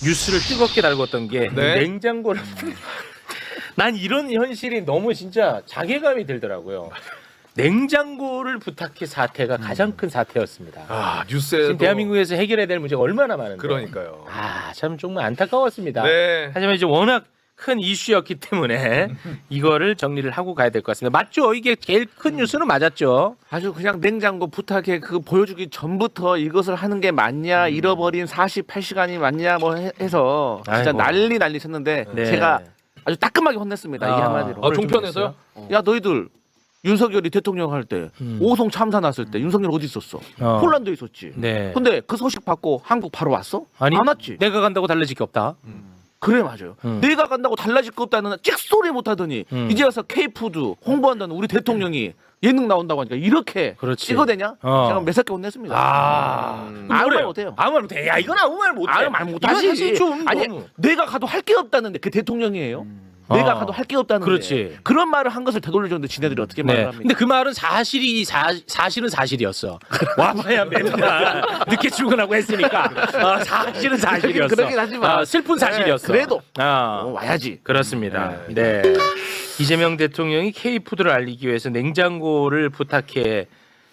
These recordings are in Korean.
뉴스를 뜨겁게 달궜던 게 네. 냉장고를 난 이런 현실이 너무 진짜 자괴감이 들더라고요. 냉장고를 부탁해 사태가 가장 큰 사태였습니다. 아 뉴스에 지금 대한민국에서 해결해야 될 문제가 얼마나 많은데. 그러니까요. 참 정말 안타까웠습니다. 네. 하지만 이제 워낙 큰 이슈였기 때문에 이거를 정리를 하고 가야 될 것 같습니다. 맞죠? 이게 제일 큰 뉴스는 맞았죠. 아주 그냥 냉장고 부탁해 그 보여주기 전부터 이것을 하는 게 맞냐 잃어버린 48시간이 맞냐 뭐 해서 진짜 아이고. 난리 쳤는데 네. 제가 아주 따끔하게 혼냈습니다. 이 한마디로. 아 종편에서요? 야 너희들 윤석열이 대통령 할 때 오송 참사 났을 때 윤석열 어디 있었어? 폴란드에 있었지. 네. 근데 그 소식 받고 한국 바로 왔어? 아니, 안 왔지. 내가 간다고 달라질 게 없다. 그래 맞아요. 내가 간다고 달라질 거 없다는 찍소리 못하더니 이제 와서 K푸드 홍보한다는 우리 대통령이 예능 나온다고 하니까 이렇게 그렇지. 찍어대냐? 제가 매섭게 혼냈습니다. 아무 말 못해요. 아무 말 못해. 야 이건 아무 말 못해. 아무 말 못하지. 이건 사실 좀 아니 너무. 내가 가도 할 게 없다는데 그 대통령이에요. 내가 가도 할 게 없다는데 그렇지. 그런 말을 한 것을 되돌려줬는데 지네들이 어떻게 말을 네. 합니까? 근데 그 말은 사실은 사실이었어. 와봐야 맨날 늦게 출근하고 했으니까 사실은 사실이었어. 그러긴 하지만. 슬픈 사실이었어. 네, 그래도 아, 와야지. 그렇습니다. 네. 이재명 대통령이 K푸드를 알리기 위해서 냉장고를 부탁해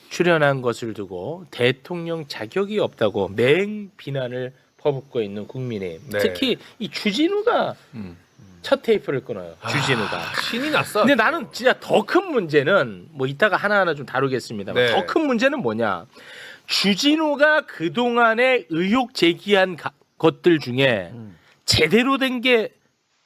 출연한 것을 두고 대통령 자격이 없다고 맹 비난을 퍼붓고 있는 국민의힘. 네. 특히 이 주진우가 첫 테이프를 끊어요. 주진우가. 신이 났어. 근데 나는 진짜 더 큰 문제는 뭐 이따가 하나하나 좀 다루겠습니다만 네. 더 큰 문제는 뭐냐. 주진우가 그동안에 의혹 제기한 것들 중에 제대로 된 게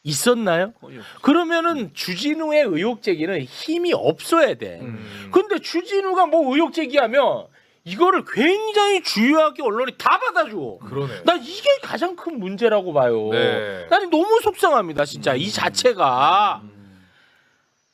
있었나요? 그러면은 주진우의 의혹 제기는 힘이 없어야 돼. 근데 주진우가 뭐 의혹 제기하면 이거를 굉장히 주요하게 언론이 다 받아줘. 그러네. 난 이게 가장 큰 문제라고 봐요. 네. 나는 너무 속상합니다, 진짜 이 자체가.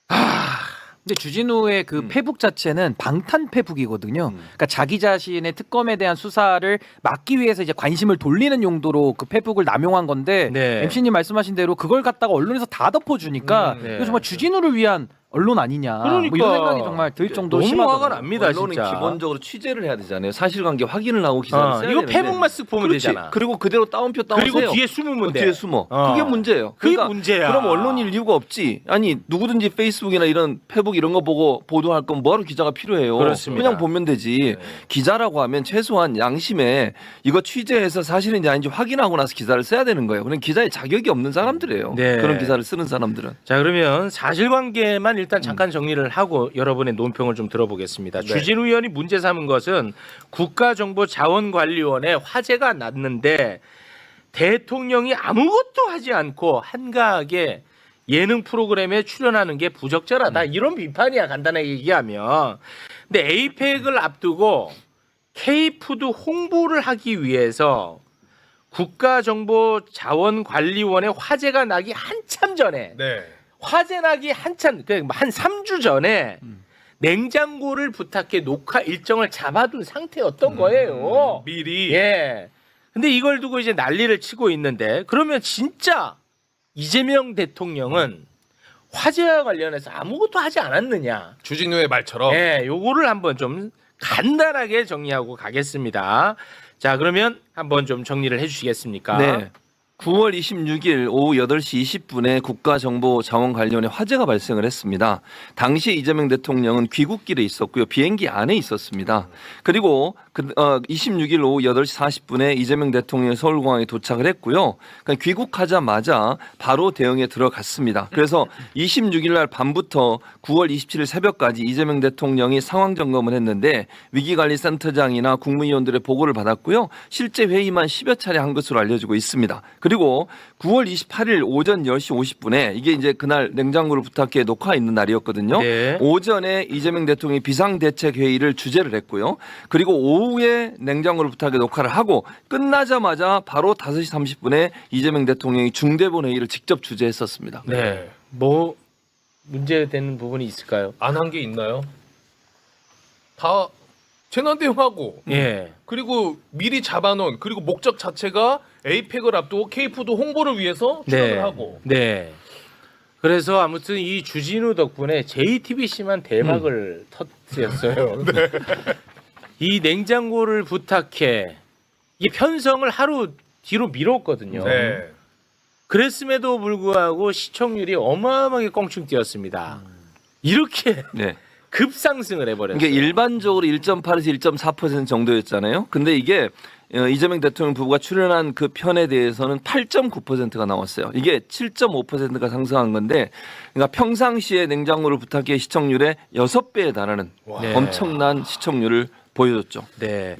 근데 주진우의 그 페북 자체는 방탄 페북이거든요. 그러니까 자기 자신의 특검에 대한 수사를 막기 위해서 이제 관심을 돌리는 용도로 그 페북을 남용한 건데 네. MC님 말씀하신 대로 그걸 갖다가 언론에서 다 덮어주니까 네. 이거 정말 주진우를 위한 언론 아니냐. 그러니까. 뭐 이런 생각이 정말 들 정도로 너무 심하더라고요. 화가 납니다, 언론은 진짜. 기본적으로 취재를 해야 되잖아요. 사실관계 확인을 하고 기사를 써야 이거 되는데. 페북만 쓱 보면 그렇지. 되잖아. 그리고 그대로 따옴표 따오세요. 그리고 뒤에 숨으면 돼. 뒤에 숨어. 어. 그게 문제예요. 그게 그러니까 문제야. 그럼 언론일 이유가 없지. 아니 누구든지 페이스북이나 이런 페북 이런 거 보고 보도할 건 뭐하러 기자가 필요해요. 그렇습니다. 그냥 보면 되지. 기자라고 하면 최소한 양심에 이거 취재해서 사실인지 아닌지 확인하고 나서 기사를 써야 되는 거예요. 그런 기자의 자격이 없는 사람들이에요. 네. 그런 기사를 쓰는 사람들은. 자, 그러면 사실관계만 일단 잠깐 정리를 하고 여러분의 논평을 좀 들어보겠습니다. 주진우 의원이 문제 삼은 것은 국가정보자원관리원에 화제가 났는데 대통령이 아무것도 하지 않고 한가하게 예능 프로그램에 출연하는 게 부적절하다. 이런 비판이야, 간단하게 얘기하면. 근데 에이펙을 앞두고 K푸드 홍보를 하기 위해서 국가정보자원관리원에 화제가 나기 한참 전에 네. 화재 나기 한참 한 3주 전에 냉장고를 부탁해 녹화 일정을 잡아둔 상태였던 거예요. 미리. 예. 근데 이걸 두고 이제 난리를 치고 있는데 그러면 진짜 이재명 대통령은 화재와 관련해서 아무것도 하지 않았느냐? 주진우의 말처럼. 예, 요거를 한번 좀 간단하게 정리하고 가겠습니다. 자, 그러면 한번 좀 정리를 해주시겠습니까? 네. 9월 26일 오후 8시 20분에 국가정보자원관리원에 화재가 발생을 했습니다. 당시 이재명 대통령은 귀국길에 있었고요. 비행기 안에 있었습니다. 그리고 26일 오후 8시 40분에 이재명 대통령이 서울공항에 도착을 했고요. 그러니까 귀국하자마자 바로 대응에 들어갔습니다. 그래서 26일 날 밤부터 9월 27일 새벽까지 이재명 대통령이 상황 점검을 했는데 위기관리센터장이나 국무위원들의 보고를 받았고요. 실제 회의만 10여 차례 한 것으로 알려지고 있습니다. 그리고 9월 28일 오전 10시 50분에 이게 이제 그날 냉장고를 부탁해 녹화 있는 날이었거든요. 네. 오전에 이재명 대통령이 비상대책회의를 주재를 했고요. 그리고 오후에 냉장고를 부탁해 녹화를 하고 끝나자마자 바로 5시 30분에 이재명 대통령이 중대본 회의를 직접 주재했었습니다. 네. 뭐 문제되는 부분이 있을까요? 안 한 게 있나요? 다 재난 대응하고 예. 그리고 미리 잡아놓은 그리고 목적 자체가 에이펙을 앞두고 K푸드 홍보를 위해서 출연을 하고. 네. 그래서 아무튼 이 주진우 덕분에 JTBC만 대박을 터뜨렸어요. 이 냉장고를 부탁해 이 편성을 하루 뒤로 밀었거든요. 네. 그랬음에도 불구하고 시청률이 어마어마하게 껑충 뛰었습니다. 이렇게 네. 급상승을 해버렸어요. 이게 일반적으로 1.8에서 1.4% 정도였잖아요. 근데 이게 이재명 대통령 부부가 출연한 그 편에 대해서는 8.9%가 나왔어요. 이게 7.5%가 상승한 건데, 그러니까 평상시에 냉장고를 부탁해 시청률의 6배에 달하는 네. 엄청난 시청률을 보여줬죠. 네.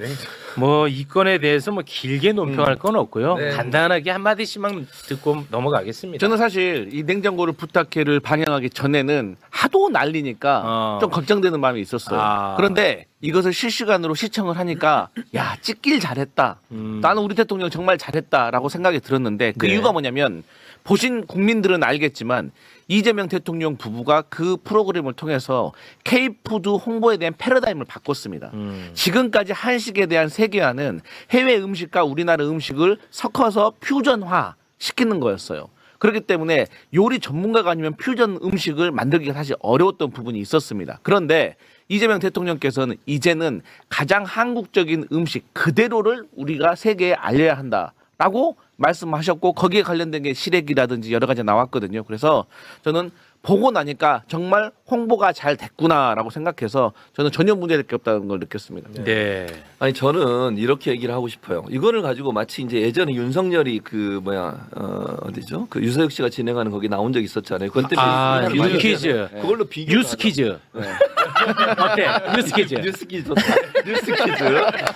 뭐 이 건에 대해서 뭐 길게 논평할 건 없고요. 네. 간단하게 한 마디씩만 듣고 넘어가겠습니다. 저는 사실 이 냉장고를 부탁해를 반영하기 전에는 하도 난리니까 좀 걱정되는 마음이 있었어요. 아. 그런데 이것을 실시간으로 시청을 하니까 야 찍길 잘했다. 나는 우리 대통령 정말 잘했다라고 생각이 들었는데 그 네. 이유가 뭐냐면 보신 국민들은 알겠지만 이재명 대통령 부부가 그 프로그램을 통해서 K푸드 홍보에 대한 패러다임을 바꿨습니다. 지금까지 한식에 대한 세계화는 해외 음식과 우리나라 음식을 섞어서 퓨전화 시키는 거였어요. 그렇기 때문에 요리 전문가가 아니면 퓨전 음식을 만들기가 사실 어려웠던 부분이 있었습니다. 그런데 이재명 대통령께서는 이제는 가장 한국적인 음식 그대로를 우리가 세계에 알려야 한다라고 말씀하셨고 거기에 관련된 게 시래기라든지 여러 가지 나왔거든요. 그래서 저는 보고 나니까 정말 홍보가 잘 됐구나라고 생각해서 저는 전혀 문제될 게 없다는 걸 느꼈습니다. 네. 아니 저는 이렇게 얘기를 하고 싶어요. 이거를 가지고 마치 이제 예전에 윤석열이 그 어디죠? 그 유서혁 씨가 진행하는 거기 나온 적 있었잖아요. 그것 때문에 아, 비난을 많이 뉴스퀴즈. 했잖아요. 그걸로 비교. 뉴스퀴즈. 어때? 뉴스퀴즈. 뉴스퀴즈 좋다.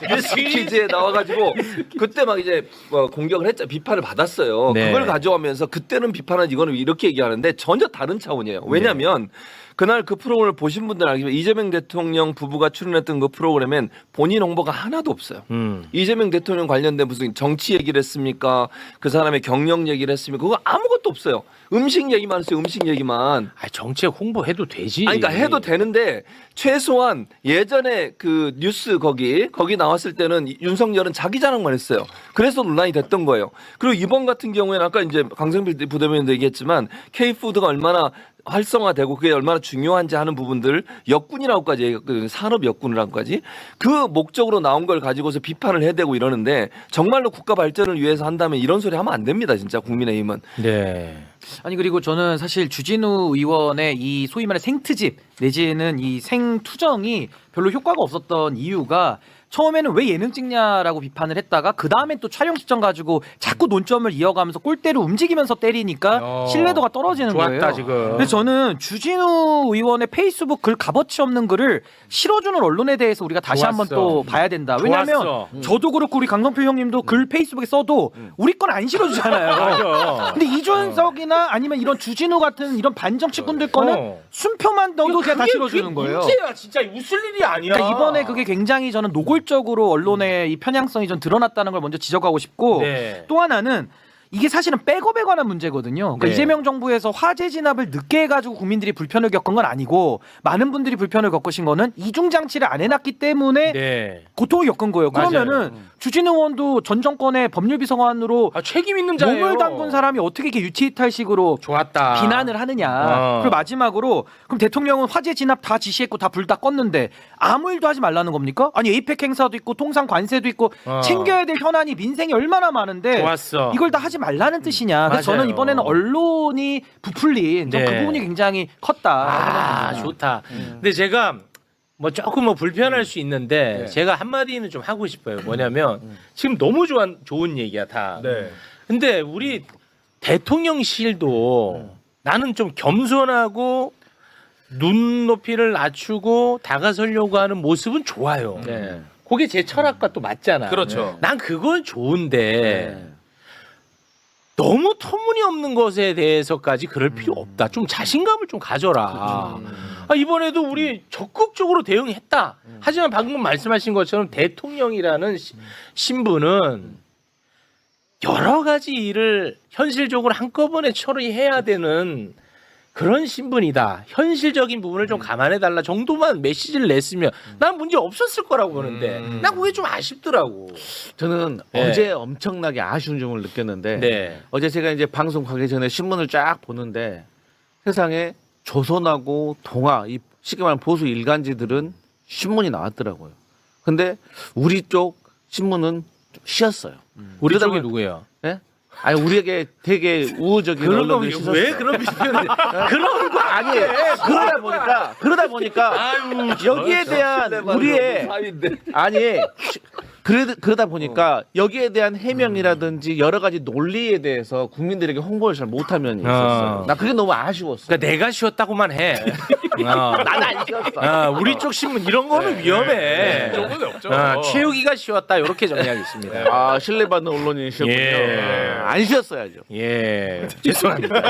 뉴스퀴즈에 나와가지고 그때 막 이제 공격을 했죠. 비판을 받았어요. 네. 그걸 가져오면서 그때는 비판은 이거는 이렇게 얘기하는데 전혀 다른 차원이에요. 왜냐하면 그날 그 프로그램을 보신 분들은 알겠지만 이재명 대통령 부부가 출연했던 그 프로그램엔 본인 홍보가 하나도 없어요. 이재명 대통령 관련된 무슨 정치 얘기를 했습니까? 그 사람의 경력 얘기를 했습니까? 그거 아무것도 없어요. 음식 얘기만 했어요. 음식 얘기만. 아, 정책 홍보해도 되지. 아니, 그러니까 해도 되는데 최소한 예전에 그 뉴스 거기 나왔을 때는 윤석열은 자기 자랑만 했어요. 그래서 논란이 됐던 거예요. 그리고 이번 같은 경우에는 아까 이제 강성필 부대변인도 얘기했지만 K푸드가 얼마나 활성화되고 그게 얼마나 중요한지 하는 부분들 역군이라고까지 얘기했거든요. 산업 역군이라고까지 그 목적으로 나온 걸 가지고서 비판을 해대고 이러는데 정말로 국가 발전을 위해서 한다면 이런 소리 하면 안 됩니다. 진짜 국민의힘은. 네. 아니 그리고 저는 사실 주진우 의원의 이 소위 말해 생트집 내지는 이 생투정이 별로 효과가 없었던 이유가 처음에는 왜 예능 찍냐라고 비판을 했다가 그 다음엔 또 촬영 시점 가지고 자꾸 논점을 이어가면서 골대로 움직이면서 때리니까 신뢰도가 떨어지는 좋았다, 거예요. 지금. 그래서 저는 주진우 의원의 페이스북 글 값어치 없는 글을 실어주는 언론에 대해서 우리가 다시 좋았어. 한번 또 봐야 된다. 왜냐하면 좋았어. 저도 그렇고 우리 강성필 형님도 글 페이스북에 써도 우리 건 안 실어주잖아요. 맞아. 근데 이준석이나 아니면 이런 주진우 같은 이런 반정치꾼들 거는 순표만 넣어도 그냥 다 실어주는 거예요. 문제야. 진짜 웃을 일이 아니야. 그러니까 이번에 그게 굉장히 저는 노골적으로 언론의 이 편향성이 좀 드러났다는 걸 먼저 지적하고 싶고 네. 또 하나는 이게 사실은 백업에 관한 문제거든요. 그러니까 네. 이재명 정부에서 화재 진압을 늦게 해가지고 국민들이 불편을 겪은 건 아니고 많은 분들이 불편을 겪으신 거는 이중 장치를 안 해놨기 때문에 네. 고통을 겪은 거예요. 맞아요. 그러면은 주진우 의원도 전 정권의 법률비서관으로 아, 책임 있는 자예요. 몸을 담근 사람이 어떻게 이렇게 유치이탈식으로 좋았다. 비난을 하느냐. 그리고 마지막으로 그럼 대통령은 화재 진압 다 지시했고 다 불 다 껐는데 아무 일도 하지 말라는 겁니까? 아니 에이펙 행사도 있고 통상 관세도 있고 챙겨야 될 현안이 민생이 얼마나 많은데 좋았어. 이걸 다 하지 말라는 뜻이냐. 그래서 맞아요. 저는 이번에는 언론이 부풀린 네. 그 부분이 굉장히 컸다. 아, 좋다. 근데 제가 뭐 조금 뭐 불편할 수 있는데 제가 한마디는 좀 하고 싶어요. 뭐냐면 지금 너무 좋은 얘기야 다. 네. 근데 우리 대통령실도 나는 좀 겸손하고 눈높이를 낮추고 다가서려고 하는 모습은 좋아요. 네. 그게 제 철학과 또 맞잖아. 그렇죠. 난 그건 좋은데 너무 터무니없는 것에 대해서까지 그럴 필요 없다. 좀 자신감을 좀 가져라. 아, 이번에도 우리 적극적으로 대응했다. 하지만 방금 말씀하신 것처럼 대통령이라는 신분은 여러 가지 일을 현실적으로 한꺼번에 처리해야 되는 그런 신분이다. 현실적인 부분을 좀 감안해달라 정도만 메시지를 냈으면 난 문제 없었을 거라고 보는데 난 그게 좀 아쉽더라고. 저는 네. 어제 엄청나게 아쉬운 점을 느꼈는데 네. 어제 제가 이제 방송 가기 전에 신문을 쫙 보는데 세상에 조선하고 동아 이 쉽게 말하면 보수 일간지들은 신문이 나왔더라고요. 근데 우리 쪽 신문은 좀 쉬었어요. 우리 그러다 쪽이 보니- 누구예요? 예? 아니 우리에게 되게 우호적인 언론들이 씻었어요. 왜 그런 비슷한 그런 거 아니 그러다 보니까 여기에 대한 우리의 아니 그러다 보니까 여기에 대한 해명이라든지 여러 가지 논리에 대해서 국민들에게 홍보를 잘 못하면 있었어요. 나 그게 너무 아쉬웠어. 그러니까 내가 쉬었다고만 해. 나는 안 쉬었어. 우리 쪽 신문 이런 거는 위험해. 그 정도는 없죠. 최욱이가 쉬었다 이렇게 정리하겠습니다. 아 신뢰받는 언론인이셨군요. 예. 안 쉬었어야죠. 예, 죄송합니다.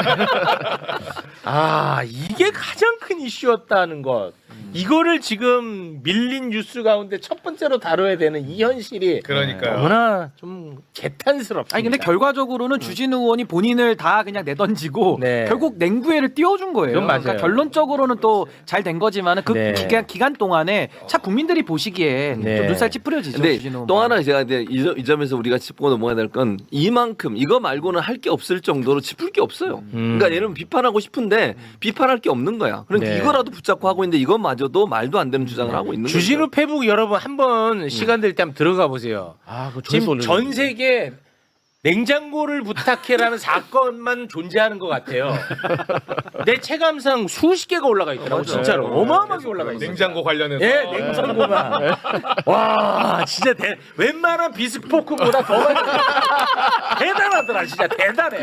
이게 가장 큰 이슈였다는 것. 이거를 지금 밀린 뉴스 가운데 첫 번째로 다뤄야 되는 이 현실이 그러니까요. 너무나 좀 개탄스럽습니다. 아니 근데 결과적으로는 주진우 의원이 본인을 다 그냥 내던지고 네. 결국 냉부회를 띄워준 거예요. 그건 맞아요. 그러니까 결론적으로는 또 잘 된 거지만은 그 네. 기간 동안에 참 국민들이 보시기에 네. 좀 눈살 찌푸려지죠. 근데 주진우 또 의원. 하나 제가 이제 이 점에서 우리가 짚고 넘어가야 될 건 이만큼 이거 말고는 할 게 없을 정도로 짚을 게 없어요. 그러니까 얘는 비판하고 싶은데 비판할 게 없는 거야. 그러니까 네. 이거라도 붙잡고 하고 있는데 이것마저도 말도 안 되는 주장을 하고 있는 거죠. 주진우 페북 여러분 한번 시간 될 때 한번 들어가 보세요. 그 지금 전 세계 냉장고를 부탁해라는 사건만 존재하는 것 같아요. 내 체감상 수십 개가 올라가 있더라고 진짜로 어마어마하게 올라가 있어요. 냉장고 관련해서. 예, 냉장고가 와 진짜 웬만한 비스포크보다 더 많이 대단하더라 진짜 대단해.